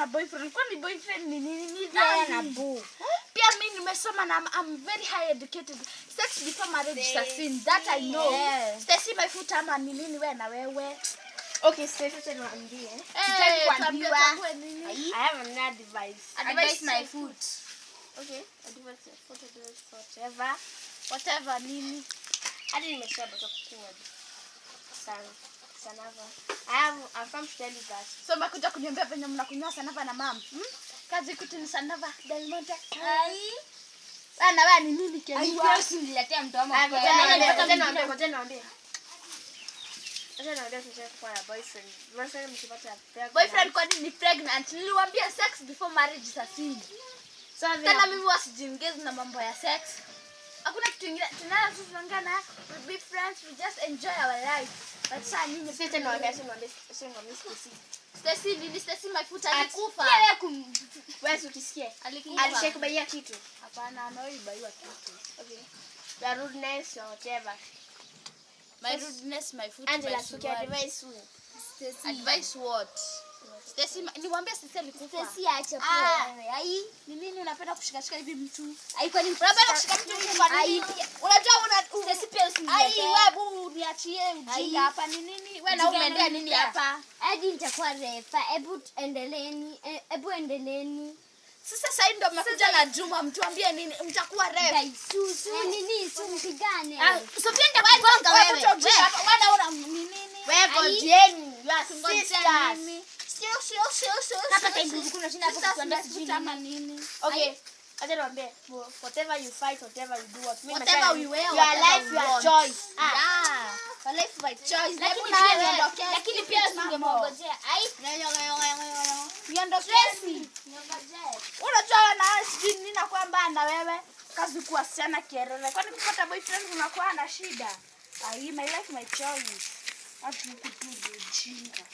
na boyfriend. Kwani boyfriend ni nini? Na boo. Pia mimi nimesoma na I'm very high educated. Sex before marriage is a sin. That I know. Yes. Stacy my foot ama ni nini wewe na wewe? Okay, Stacy tena niambie. Sitaki kuambiwa. I have an advice. Advice my foot. Okay, advice your foot, advice Whatever nini. Hadi nimesema kukuwa. Sanava. I'm from to tell you that. So mnakuja kuniambia venye mnakunywa sanava na mama. Kazi kutu ni sanava Diamond. Bana wewe ni nini keniwa? Ai, pia niletea mtu wangu. Ngoja naambia. Acha naambia sasa kwa boyfriend. Boyfriend mkipata boyfriend kwa nini pregnant? Niliwaambia sex before marriage is a sin. Tena mimi wasijingize na mambo ya sex. Hakuna kitu kingine. Tunaongana, we be friends, we just enjoy our life. But sasa nini sasa naambia Stacy my foot alikufa. Wewe ukisikia Alikufa. Alishakubaiya kitu. Hapana, anaibaiwa kitu. Okay. The rudeness or whatever. My rudeness, my foot. Angela, suki advice wewe. Stacy. Advice what? Stacy, niwaambia Stacy alikufa. Stacy acha pia wewe. Ai, ni nini unapenda kushikashika hivi mtu? Ai kwa nini unapenda kushika mtu hivi kwa nini? Unajua Stacy pia usiniletee. Ai wewe niachie ujinga hapa ni nini? Wewe na umeendea nini hapa? Hadi nitakuwa refa. Hebu endeleeni. Sasa ndio mmekuja na Juma mtuambie nini mtakuwa refa. Susu nini mpigane. Sofia ndio kugonga wewe. Wewe una nini? Wewe gojeni. You are sisters. Sio. Hapa kaibu kuna shida hapo kuambia sijui nini. Okay. Acha niambie, whatever you fight, whatever you do, whatever we wear, your life, your choice. Yeah. Your life by choice. Lakini pia usingemongojea. Ai. Niondokeni. Unajua na sijui nini na kwamba na wewe kazi kuwasiana kierere. Kwani kupata boyfriend unakuwa na shida? Ai, my life my choice. Watu kutubu jinga.